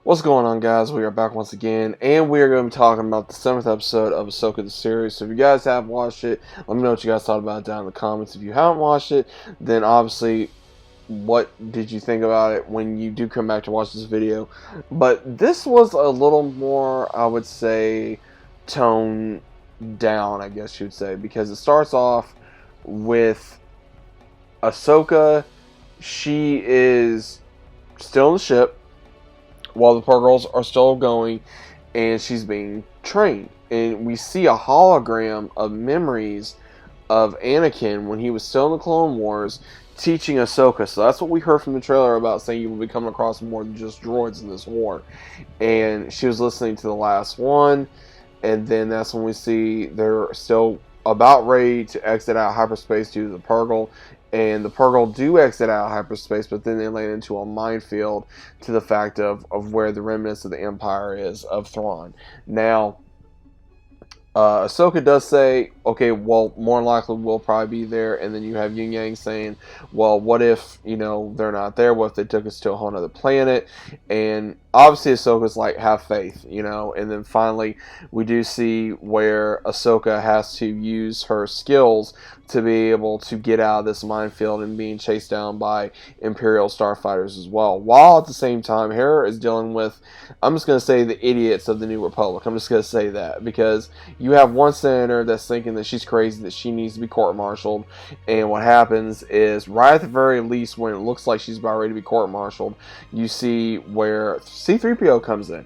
What's going on, guys? We are back once again, and we are going to be talking about the 7th episode of Ahsoka the series. So if you guys have watched it, let me know what you guys thought about it down in the comments. If you haven't watched it, then obviously, what did you think about it when you do come back to watch this video? But this was a little more, I would say, toned down, I guess you would say, because it starts off with Ahsoka. She is still in the ship while the Purgles are still going, and she's being trained. And we see a hologram of memories of Anakin when he was still in the Clone Wars teaching Ahsoka. So that's what we heard from the trailer about saying you will be coming across more than just droids in this war. And she was listening to the last one, and then that's when we see they're still about ready to exit out hyperspace due to the Purgle. And the Purgle do exit out hyperspace, but then they land into a minefield to the fact of where the remnants of the Empire is of Thrawn. Now, Ahsoka does say, okay, well, more than likely we'll probably be there. And then you have Yin Yang saying, well, what if, they're not there? What if they took us to a whole other planet? And obviously Ahsoka's like, have faith, And then finally, we do see where Ahsoka has to use her skills to be able to get out of this minefield and being chased down by Imperial starfighters as well. While at the same time, Hera is dealing with, I'm just going to say, the idiots of the New Republic. I'm just going to say that because you have one senator that's thinking that she's crazy, that she needs to be court-martialed, and what happens is, right at the very least, when it looks like she's about ready to be court-martialed, you see where C-3PO comes in.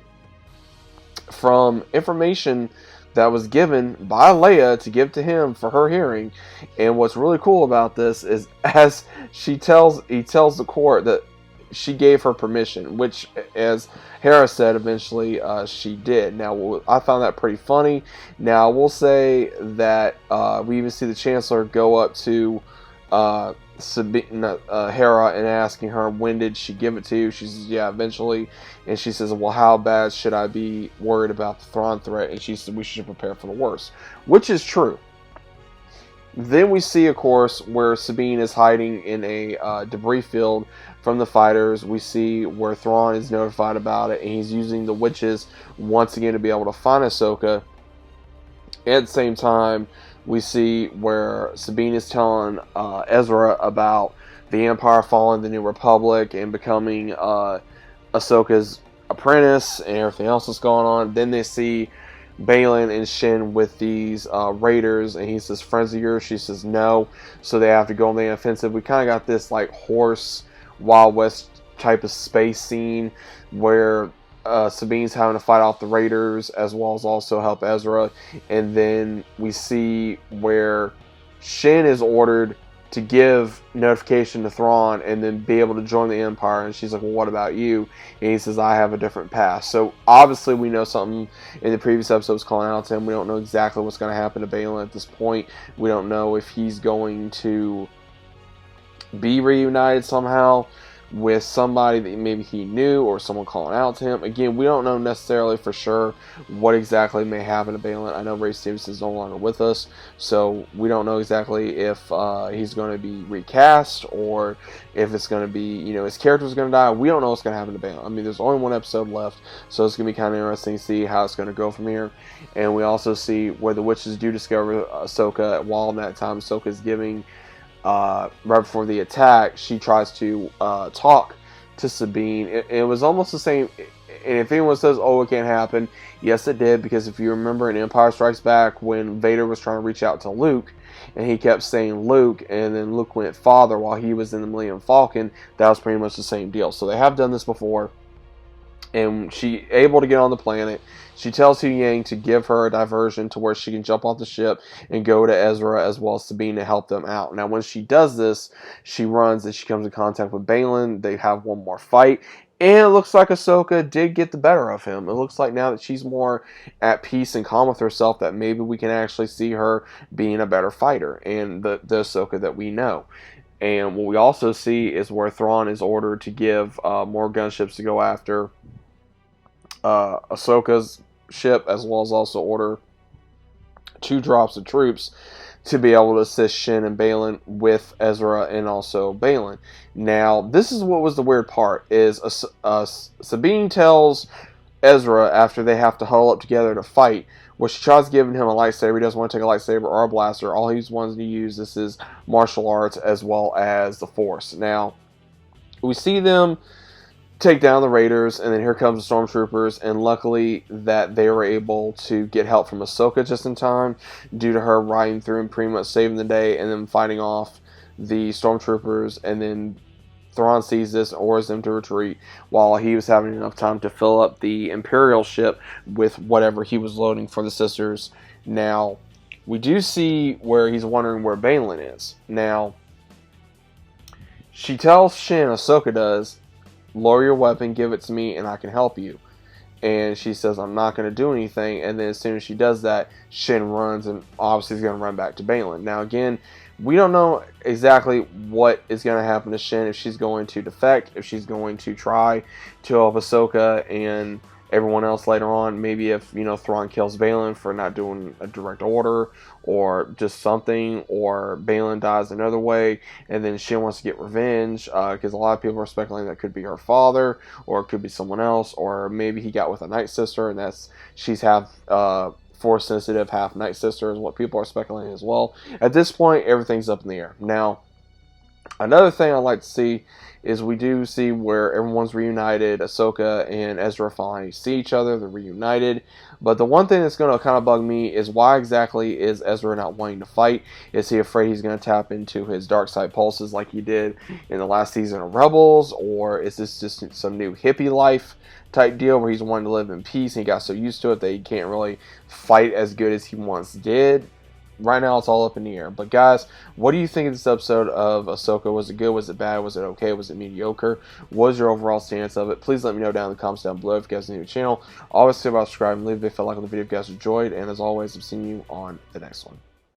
From information that was given by Leia to give to him for her hearing, and what's really cool about this is, as he tells the court that she gave her permission, which, as Hera said, eventually she did. Now, I found that pretty funny. Now, we'll say that we even see the Chancellor go up to Hera and asking her, when did she give it to you? She says, yeah, eventually. And she says, well, how bad should I be worried about the Thrawn threat? And she said, we should prepare for the worst, which is true. Then we see, of course, where Sabine is hiding in a debris field from the fighters. We see where Thrawn is notified about it, and he's using the witches once again to be able to find Ahsoka. At the same time, we see where Sabine is telling Ezra about the Empire falling, the New Republic, and becoming Ahsoka's apprentice and everything else that's going on. Then they see Baylan and Shin with these raiders, and he says, friends of yours? She says, no. So they have to go on the offensive. We kind of got this like horse Wild West type of space scene where Sabine's having to fight off the raiders as well as also help Ezra. And then we see where Shin is ordered to give notification to Thrawn and then be able to join the Empire. And she's like, well, what about you? And he says, I have a different path. So obviously we know something in the previous episodes calling out to him. We don't know exactly what's going to happen to Baylan at this point. We don't know if he's going to be reunited somehow with somebody that maybe he knew or someone calling out to him. Again, we don't know necessarily for sure what exactly may happen to Baylan. I know Ray Stevenson is no longer with us, so we don't know exactly if he's going to be recast or if it's going to be, his character's going to die. We don't know what's going to happen to Baylan. I mean, there's only one episode left, so it's going to be kind of interesting to see how it's going to go from here. And we also see where the witches do discover Ahsoka. While in that time Ahsoka is giving right before the attack, she tries to talk to Sabine. It was almost the same. And if anyone says, oh, it can't happen, yes, it did. Because if you remember in Empire Strikes Back, when Vader was trying to reach out to Luke, and he kept saying Luke, and then Luke went father while he was in the Millennium Falcon, that was pretty much the same deal. So they have done this before. And she able to get on the planet. She tells Hu Yang to give her a diversion to where she can jump off the ship and go to Ezra as well as Sabine to help them out. Now, when she does this, she runs and she comes in contact with Baylan. They have one more fight. And it looks like Ahsoka did get the better of him. It looks like now that she's more at peace and calm with herself, that maybe we can actually see her being a better fighter and the Ahsoka that we know. And what we also see is where Thrawn is ordered to give more gunships to go after Ahsoka's ship, as well as also order 2 drops of troops to be able to assist Shin and Baylan with Ezra and also Baylan. Now, this is what was the weird part, is Sabine tells Ezra after they have to huddle up together to fight, where she tries giving him a lightsaber. He doesn't want to take a lightsaber or a blaster. All he's wanting to use is his martial arts as well as the Force. Now, we see them take down the Raiders, and then here comes the Stormtroopers, and luckily that they were able to get help from Ahsoka just in time, due to her riding through and pretty much saving the day, and then fighting off the Stormtroopers, and then Thrawn sees this and orders them to retreat, while he was having enough time to fill up the Imperial ship with whatever he was loading for the sisters. Now, we do see where he's wondering where Baylan is. Now, she tells Shin, Ahsoka does, lower your weapon, give it to me, and I can help you. And she says, I'm not going to do anything. And then as soon as she does that, Shin runs, and obviously he's going to run back to Baylan. Now, again, we don't know exactly what is going to happen to Shin, if she's going to defect, if she's going to try to help Ahsoka and everyone else later on. Maybe if, Thrawn kills Baylan for not doing a direct order, or just something, or Baylan dies another way, and then Shin wants to get revenge, because a lot of people are speculating that could be her father, or it could be someone else, or maybe he got with a Night Sister, and she's half Force sensitive, half Night Sister, is what people are speculating as well. At this point, everything's up in the air. Now, another thing I'd like to see is we do see where everyone's reunited. Ahsoka and Ezra finally see each other. They're reunited. But the one thing that's going to kind of bug me is, why exactly is Ezra not wanting to fight? Is he afraid he's going to tap into his dark side pulses like he did in the last season of Rebels? Or is this just some new hippie life type deal where he's wanting to live in peace and he got so used to it that he can't really fight as good as he once did? Right now, it's all up in the air. But guys, what do you think of this episode of Ahsoka? Was it good? Was it bad? Was it okay? Was it mediocre? What was your overall stance of it? Please let me know down in the comments down below. If you guys are new to the channel, always say about subscribing, leave a big fat like on the video if you guys enjoyed. And as always, I'm seeing you on the next one.